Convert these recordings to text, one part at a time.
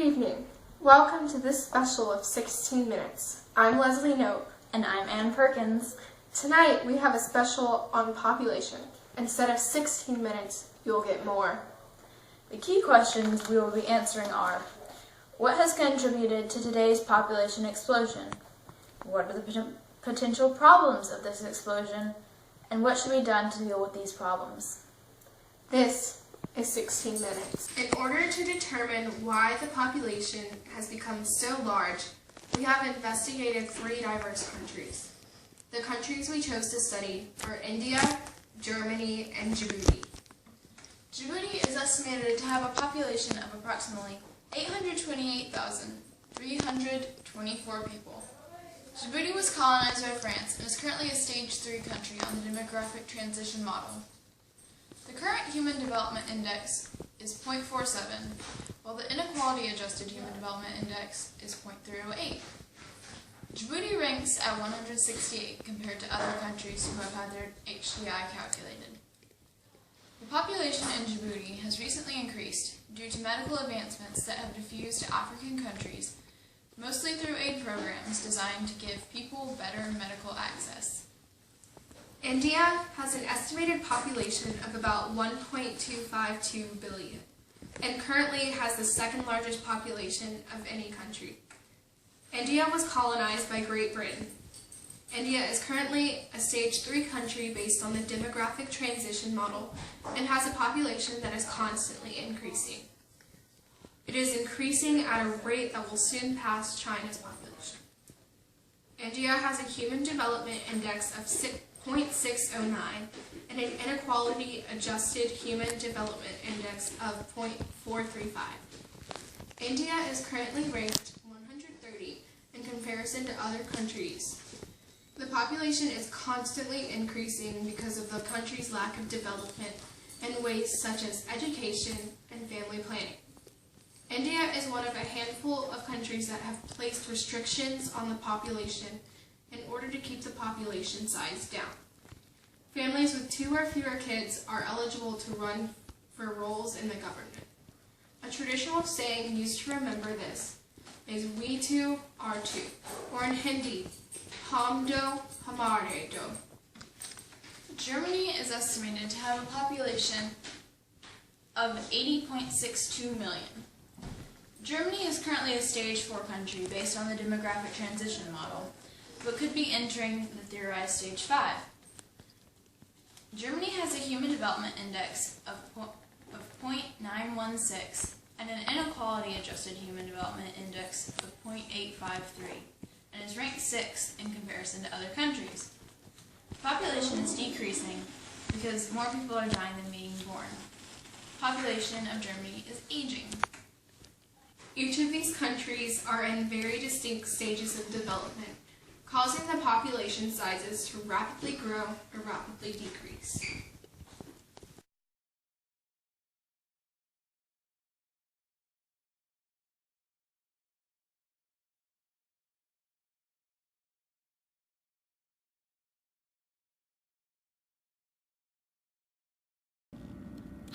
Good evening. Welcome to this special of 16 Minutes. I'm Leslie Nope. And I'm Ann Perkins. Tonight we have a special on population. Instead of 16 minutes, you'll get more. The key questions we will be answering are: what has contributed to today's population explosion? What are the potential problems of this explosion? And what should be done to deal with these problems? This is 16 Minutes. In order to determine why the population has become so large, we have investigated 3 diverse countries. The countries we chose to study are India, Germany, and Djibouti. Djibouti is estimated to have a population of approximately 828,324 people. Djibouti was colonized by France and is currently a stage 3 country on the demographic transition model. The current Human Development Index is 0.47, while the Inequality-Adjusted Human Development Index is 0.308. Djibouti ranks at 168 compared to other countries who have had their HDI calculated. The population in Djibouti has recently increased due to medical advancements that have diffused to African countries, mostly through aid programs designed to give people better medical access. India has an estimated population of about 1.252 billion, and currently has the second largest population of any country. India was colonized by Great Britain. India is currently a stage 3 country based on the demographic transition model and has a population that is constantly increasing. It is increasing at a rate that will soon pass China's population. India has a Human Development Index of 0.609 and an Inequality-Adjusted Human Development Index of 0.435. India is currently ranked 130 in comparison to other countries. The population is constantly increasing because of the country's lack of development in ways such as education and family planning. India is one of a handful of countries that have placed restrictions on the population in order to keep the population size down. Families with 2 or fewer kids are eligible to run for roles in the government. A traditional saying used to remember this is "we two are two," or in Hindi, "hum do, hamare do." Germany is estimated to have a population of 80.62 million. Germany is currently a stage 4 country based on the demographic transition model, but could be entering the theorized stage 5. Germany has a Human Development Index of 0.916 and an Inequality-Adjusted Human Development Index of 0.853, and is ranked 6th in comparison to other countries. Population is decreasing because more people are dying than being born. Population of Germany is aging. Each of these countries are in very distinct stages of development, causing the population sizes to rapidly grow or rapidly decrease.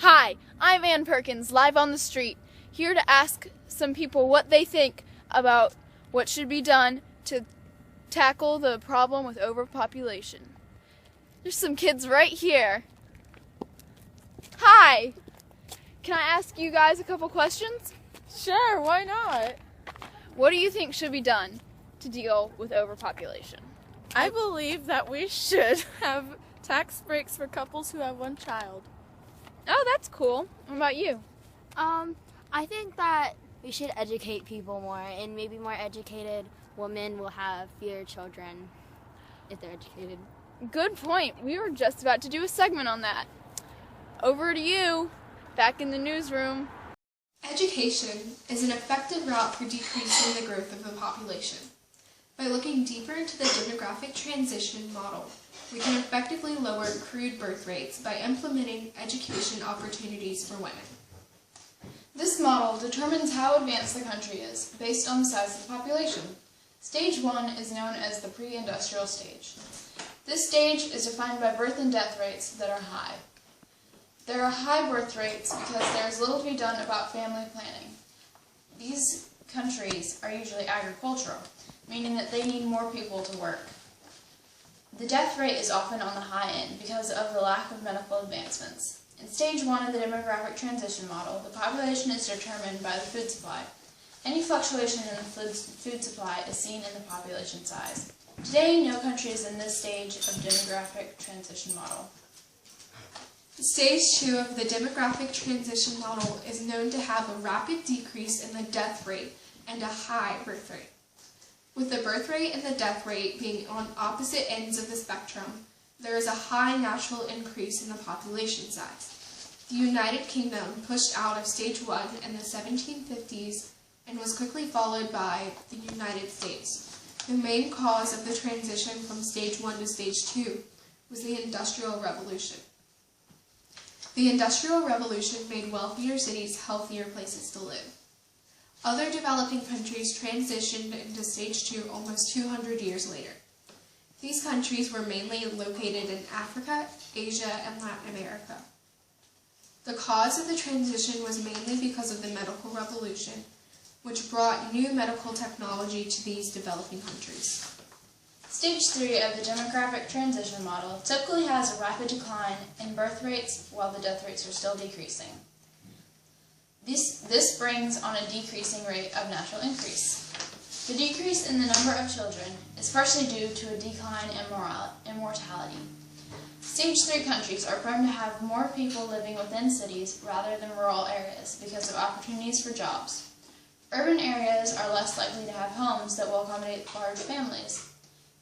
Hi, I'm Ann Perkins, live on the street, here to ask some people what they think about what should be done to tackle the problem with overpopulation. There's some kids right here. Hi! Can I ask you guys a couple questions? Sure, why not? What do you think should be done to deal with overpopulation? I believe that we should have tax breaks for couples who have 1 child. Oh, that's cool. What about you? I think that we should educate people more, and maybe more educated women will have fewer children if they're educated. Good point. We were just about to do a segment on that. Over to you, back in the newsroom. Education is an effective route for decreasing the growth of the population. By looking deeper into the demographic transition model, we can effectively lower crude birth rates by implementing education opportunities for women. This model determines how advanced the country is based on the size of the population. Stage 1 is known as the pre-industrial stage. This stage is defined by birth and death rates that are high. There are high birth rates because there is little to be done about family planning. These countries are usually agricultural, meaning that they need more people to work. The death rate is often on the high end because of the lack of medical advancements. In stage 1 of the demographic transition model, the population is determined by the food supply. Any fluctuation in the food supply is seen in the population size. Today, no country is in this stage of demographic transition model. Stage 2 of the demographic transition model is known to have a rapid decrease in the death rate and a high birth rate. With the birth rate and the death rate being on opposite ends of the spectrum, there is a high natural increase in the population size. The United Kingdom pushed out of stage 1 in the 1750s and was quickly followed by the United States. The main cause of the transition from stage 1 to stage 2 was the Industrial Revolution. The Industrial Revolution made wealthier cities healthier places to live. Other developing countries transitioned into stage 2 almost 200 years later. These countries were mainly located in Africa, Asia, and Latin America. The cause of the transition was mainly because of the medical revolution, which brought new medical technology to these developing countries. Stage 3 of the demographic transition model typically has a rapid decline in birth rates while the death rates are still decreasing. This brings on a decreasing rate of natural increase. The decrease in the number of children is partially due to a decline in mortality. Stage 3 countries are prone to have more people living within cities rather than rural areas because of opportunities for jobs. Urban areas are less likely to have homes that will accommodate large families.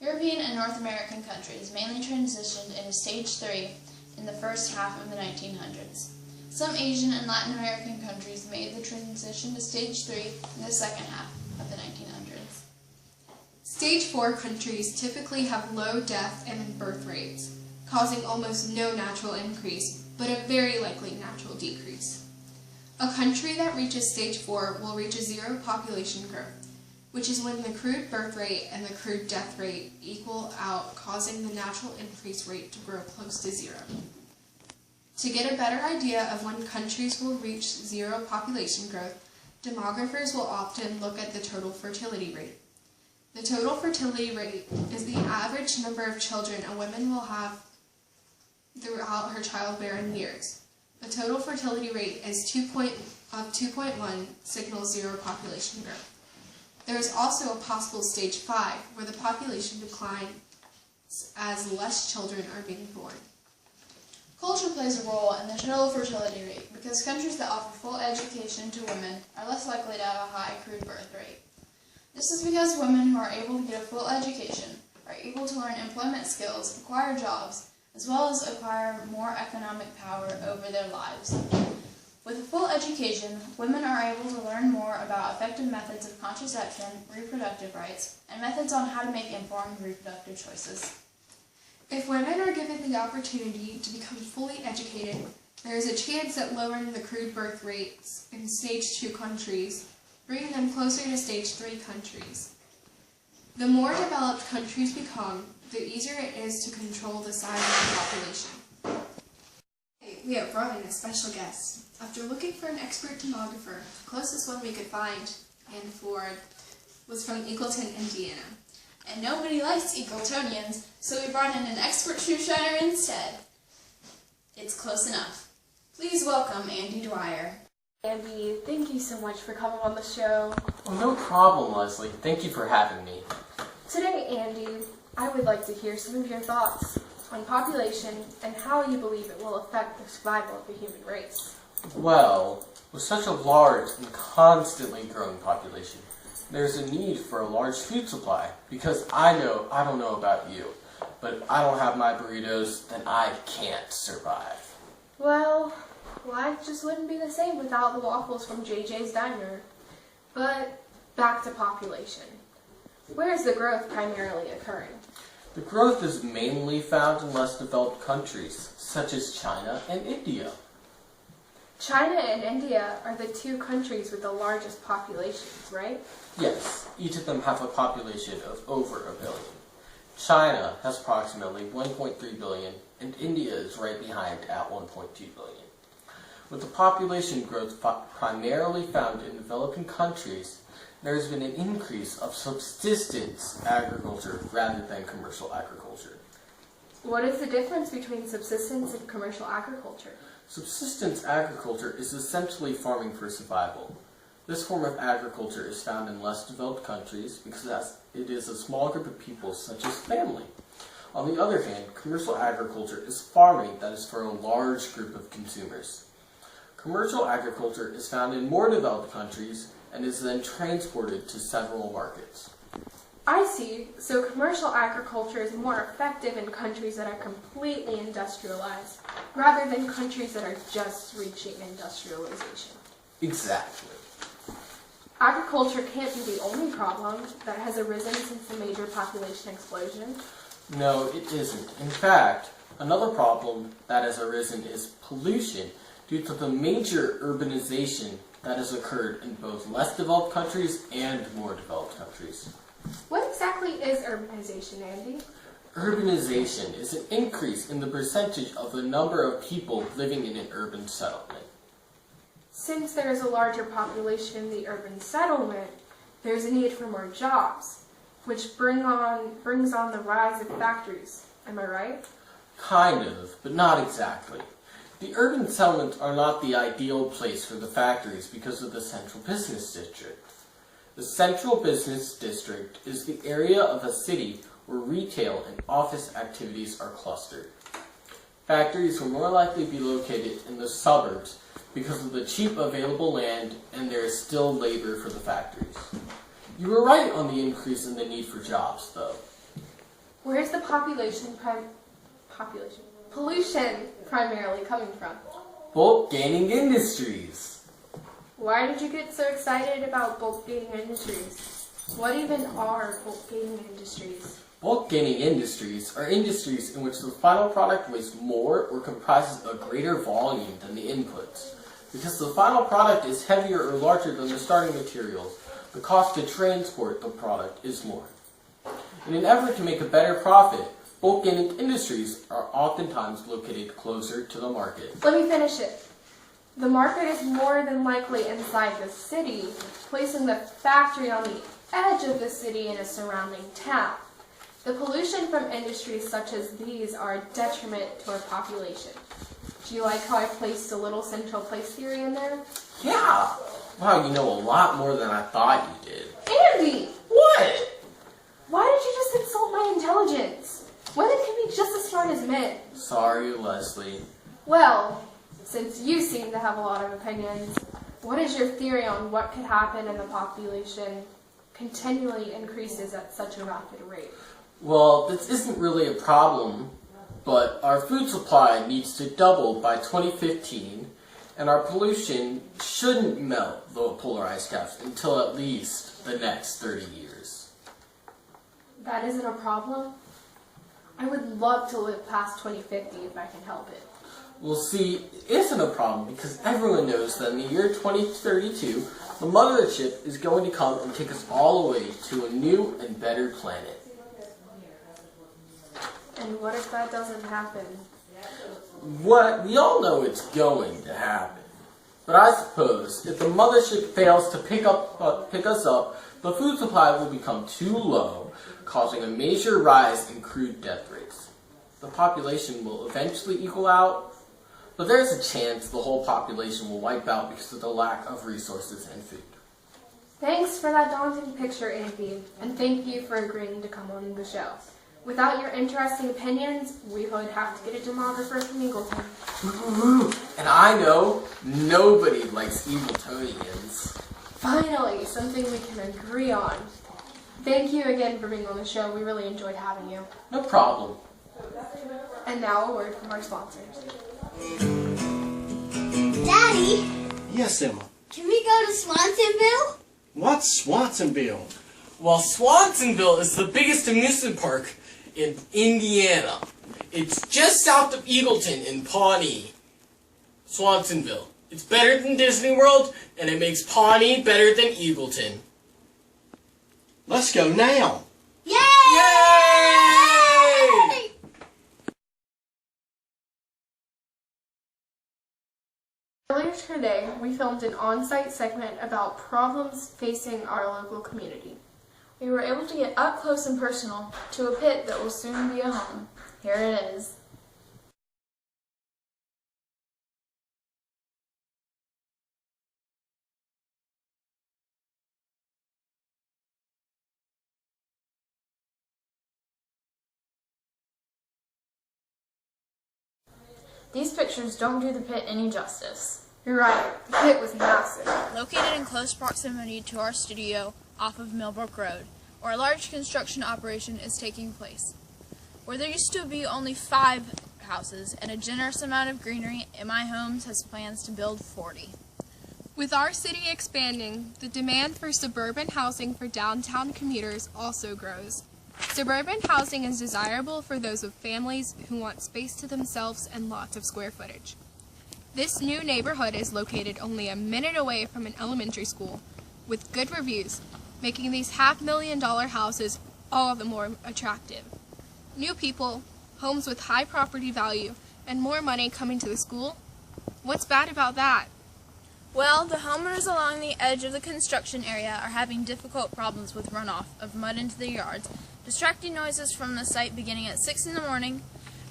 European and North American countries mainly transitioned into stage 3 in the first half of the 1900s. Some Asian and Latin American countries made the transition to stage 3 in the second half of the 1900s. Stage 4 countries typically have low death and birth rates, causing almost no natural increase, but a very likely natural decrease. A country that reaches stage 4 will reach a zero population growth, which is when the crude birth rate and the crude death rate equal out, causing the natural increase rate to grow close to zero. To get a better idea of when countries will reach zero population growth, demographers will often look at the total fertility rate. The total fertility rate is the average number of children a woman will have throughout her childbearing years. The total fertility rate is 2.1 signals zero population growth. There is also a possible stage 5 where the population declines as less children are being born. Culture plays a role in the total fertility rate because countries that offer full education to women are less likely to have a high crude birth rate. This is because women who are able to get a full education are able to learn employment skills, acquire jobs, as well as acquire more economic power over their lives. With a full education, women are able to learn more about effective methods of contraception, reproductive rights, and methods on how to make informed reproductive choices. If women are given the opportunity to become fully educated, there is a chance that lowering the crude birth rates in stage 2 countries, bringing them closer to stage 3 countries. The more developed countries become, the easier it is to control the size of the population. Hey, we have brought in a special guest. After looking for an expert demographer, the closest one we could find, Ann Ford, was from Eagleton, Indiana. And nobody likes Eagletonians, so we brought in an expert shoeshiner instead. It's close enough. Please welcome Andy Dwyer. Andy, thank you so much for coming on the show. Well, no problem, Leslie. Thank you for having me. Today, Andy, I would like to hear some of your thoughts on population and how you believe it will affect the survival of the human race. Well, with such a large and constantly growing population, there's a need for a large food supply because I don't know about you, but I don't have my burritos, then I can't survive. Well, life just wouldn't be the same without the waffles from JJ's Diner. But back to population. Where is the growth primarily occurring? The growth is mainly found in less developed countries, such as China and India. China and India are the 2 countries with the largest populations, right? Yes, each of them have a population of over 1 billion. China has approximately 1.3 billion, and India is right behind at 1.2 billion. With the population growth primarily found in developing countries, there has been an increase of subsistence agriculture rather than commercial agriculture. What is the difference between subsistence and commercial agriculture? Subsistence agriculture is essentially farming for survival. This form of agriculture is found in less developed countries because it is a small group of people, such as family. On the other hand, commercial agriculture is farming that is for a large group of consumers. Commercial agriculture is found in more developed countries and is then transported to several markets. I see. So commercial agriculture is more effective in countries that are completely industrialized, rather than countries that are just reaching industrialization. Exactly. Agriculture can't be the only problem that has arisen since the major population explosion. No, it isn't. In fact, another problem that has arisen is pollution due to the major urbanization that has occurred in both less developed countries and more developed countries. What exactly is urbanization, Andy? Urbanization is an increase in the percentage of the number of people living in an urban settlement. Since there is a larger population in the urban settlement, there's a need for more jobs, which brings on the rise of factories. Am I right? Kind of, but not exactly. The urban settlements are not the ideal place for the factories because of the central business district. The central business district is the area of a city where retail and office activities are clustered. Factories will more likely be located in the suburbs because of the cheap available land and there is still labor for the factories. You were right on the increase in the need for jobs, though. Where is the pollution primarily coming from? Bulk gaining industries. Why did you get so excited about bulk gaining industries? What even are bulk gaining industries? Bulk gaining industries are industries in which the final product weighs more or comprises a greater volume than the inputs. Because the final product is heavier or larger than the starting materials, the cost to transport the product is more. In an effort to make a better profit, bulk gaining industries are oftentimes located closer to the market. Let me finish it. The market is more than likely inside the city, placing the factory on the edge of the city in a surrounding town. The pollution from industries such as these are a detriment to our population. Do you like how I placed a little central place theory in there? Yeah! Wow, you know a lot more than I thought you did. Andy! What? Why did you just insult my intelligence? Women can be just as smart as men. Sorry, Leslie. Well, since you seem to have a lot of opinions, what is your theory on what could happen if the population continually increases at such a rapid rate? Well, this isn't really a problem, but our food supply needs to double by 2015, and our pollution shouldn't melt the polar ice caps until at least the next 30 years. That isn't a problem? I would love to live past 2050 if I can help it. Well, see, it isn't a problem because everyone knows that in the year 2032, the mothership is going to come and take us all the way to a new and better planet. And what if that doesn't happen? What? We all know it's going to happen. But I suppose if the mothership fails to pick us up, the food supply will become too low, causing a major rise in crude death rates. The population will eventually equal out, but there's a chance the whole population will wipe out because of the lack of resources and food. Thanks for that daunting picture, Andy, and thank you for agreeing to come on the show. Without your interesting opinions, we would have to get a demographer from Eagleton. And I know nobody likes Eagletonians. Finally, something we can agree on. Thank you again for being on the show. We really enjoyed having you. No problem. And now a word from our sponsors. Daddy, Yes, Emma. can we go to Swansonville? What's Swansonville? Well, Swansonville is the biggest amusement park in Indiana. It's just south of Eagleton in Pawnee. Swansonville. It's better than Disney World, and it makes Pawnee better than Eagleton. Let's go now. Yay! Yay! Earlier today, we filmed an on-site segment about problems facing our local community. We were able to get up close and personal to a pit that will soon be a home. Here it is. These pictures don't do the pit any justice. You're right, the pit was massive. Located in close proximity to our studio off of Millbrook Road, where a large construction operation is taking place. Where there used to be only 5 houses and a generous amount of greenery, My Homes has plans to build 40. With our city expanding, the demand for suburban housing for downtown commuters also grows. Suburban housing is desirable for those with families who want space to themselves and lots of square footage. This new neighborhood is located only a minute away from an elementary school with good reviews, making these $500,000 houses all the more attractive. New people, homes with high property value, and more money coming to the school? What's bad about that? Well, the homeowners along the edge of the construction area are having difficult problems with runoff of mud into their yards, distracting noises from the site beginning at 6 in the morning,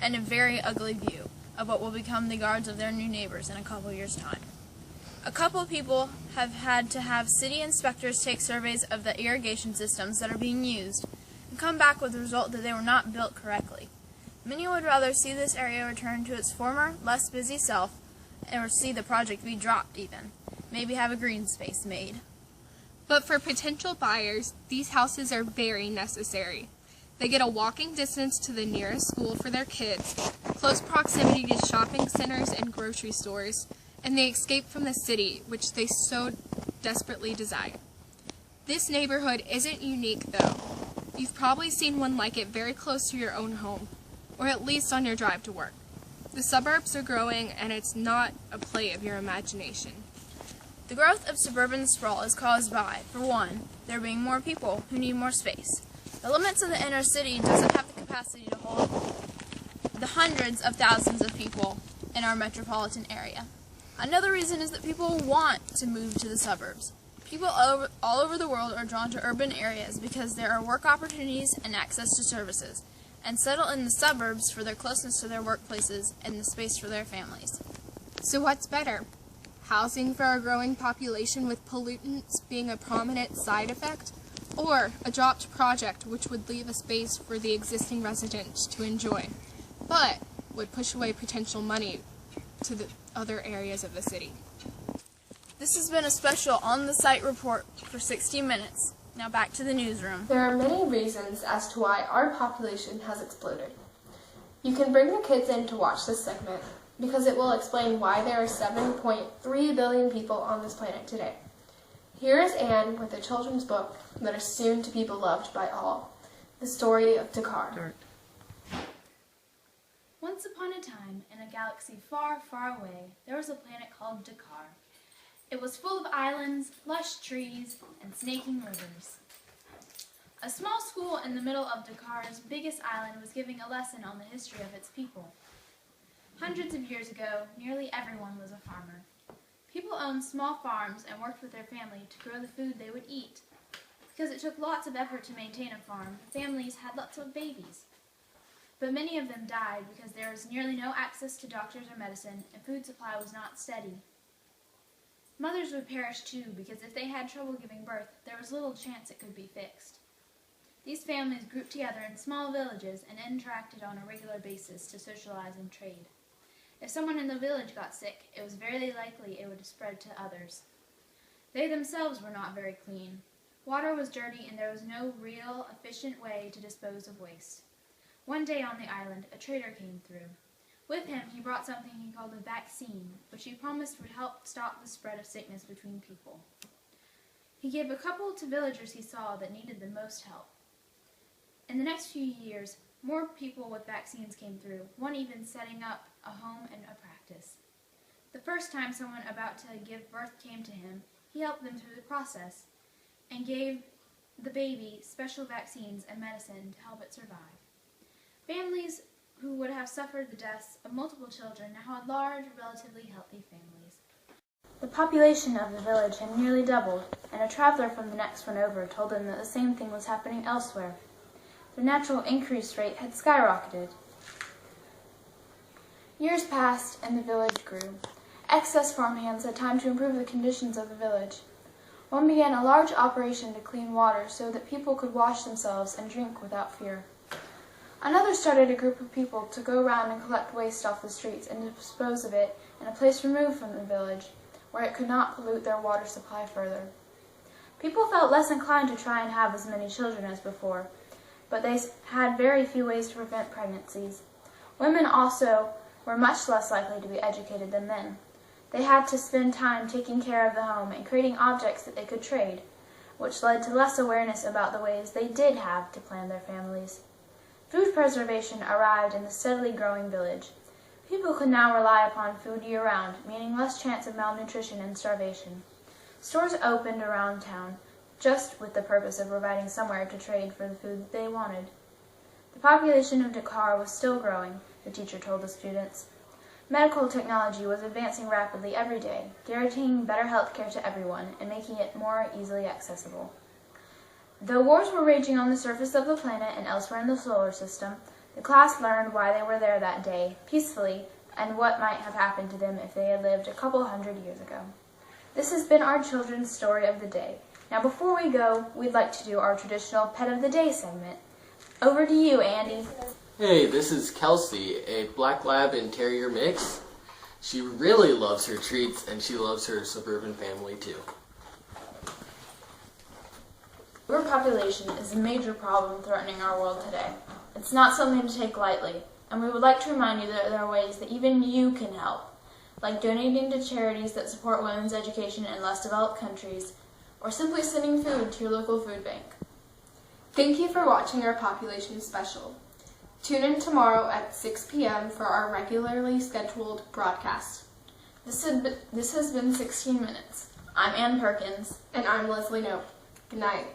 and a very ugly view of what will become the yards of their new neighbors in a couple years' time. A couple people have had to have city inspectors take surveys of the irrigation systems that are being used and come back with the result that they were not built correctly. Many would rather see this area return to its former, less busy self, or see the project be dropped even, maybe have a green space made. But for potential buyers, these houses are very necessary. They get a walking distance to the nearest school for their kids, close proximity to shopping centers and grocery stores, and they escape from the city, which they so desperately desire. This neighborhood isn't unique, though. You've probably seen one like it very close to your own home, or at least on your drive to work. The suburbs are growing, and it's not a play of your imagination. The growth of suburban sprawl is caused by, for one, there being more people who need more space. The limits of the inner city doesn't have the capacity to hold the hundreds of thousands of people in our metropolitan area. Another reason is that people want to move to the suburbs. People all over the world are drawn to urban areas because there are work opportunities and access to services, and settle in the suburbs for their closeness to their workplaces and the space for their families. So what's better? Housing for our growing population with pollutants being a prominent side effect? Or a dropped project which would leave a space for the existing residents to enjoy, but would push away potential money to the other areas of the city? This has been a special on-the-site report for 60 Minutes. Now back to the newsroom. There are many reasons as to why our population has exploded. You can bring the kids in to watch this segment because it will explain why there are 7.3 billion people on this planet today. Here is Anne with a children's book that is soon to be beloved by all, The Story of Dakar. Once upon a time, in a galaxy far, far away, there was a planet called Dakar. It was full of islands, lush trees, and snaking rivers. A small school in the middle of Dakar's biggest island was giving a lesson on the history of its people. Hundreds of years ago, nearly everyone was a farmer. People owned small farms and worked with their family to grow the food they would eat. Because it took lots of effort to maintain a farm, families had lots of babies. But many of them died because there was nearly no access to doctors or medicine, and food supply was not steady. Mothers would perish too, because if they had trouble giving birth, there was little chance it could be fixed. These families grouped together in small villages and interacted on a regular basis to socialize and trade. If someone in the village got sick, it was very likely it would spread to others. They themselves were not very clean. Water was dirty, and there was no real, efficient way to dispose of waste. One day on the island, a trader came through. With him, he brought something he called a vaccine, which he promised would help stop the spread of sickness between people. He gave a couple to villagers he saw that needed the most help. In the next few years, more people with vaccines came through, one even setting up a home and a practice. The first time someone about to give birth came to him, he helped them through the process and gave the baby special vaccines and medicine to help it survive. Families who would have suffered the deaths of multiple children now had large, relatively healthy families. The population of the village had nearly doubled, and a traveler from the next one over told them that the same thing was happening elsewhere. Their natural increase rate had skyrocketed. Years passed, and the village grew. Excess farmhands had time to improve the conditions of the village. One began a large operation to clean water so that people could wash themselves and drink without fear. Another started a group of people to go around and collect waste off the streets and dispose of it in a place removed from the village, where it could not pollute their water supply further. People felt less inclined to try and have as many children as before, but they had very few ways to prevent pregnancies. Women also were much less likely to be educated than men. They had to spend time taking care of the home and creating objects that they could trade, which led to less awareness about the ways they did have to plan their families. Food preservation arrived in the steadily growing village. People could now rely upon food year-round, meaning less chance of malnutrition and starvation. Stores opened around town, just with the purpose of providing somewhere to trade for the food that they wanted. The population of Dakar was still growing, the teacher told the students. Medical technology was advancing rapidly every day, guaranteeing better health care to everyone and making it more easily accessible. Though wars were raging on the surface of the planet and elsewhere in the solar system, the class learned why they were there that day, peacefully, and what might have happened to them if they had lived a couple hundred years ago. This has been our children's story of the day. Now before we go, we'd like to do our traditional Pet of the Day segment. Over to you, Andy. Hey, this is Kelsey, a black lab and terrier mix. She really loves her treats, and she loves her suburban family too. Overpopulation is a major problem threatening our world today. It's not something to take lightly, and we would like to remind you that there are ways that even you can help, like donating to charities that support women's education in less developed countries, or simply sending food to your local food bank. Thank you for watching our population special. Tune in tomorrow at 6 p.m. for our regularly scheduled broadcast. This has been 16 Minutes. I'm Ann Perkins. And I'm Leslie Nope. Good night.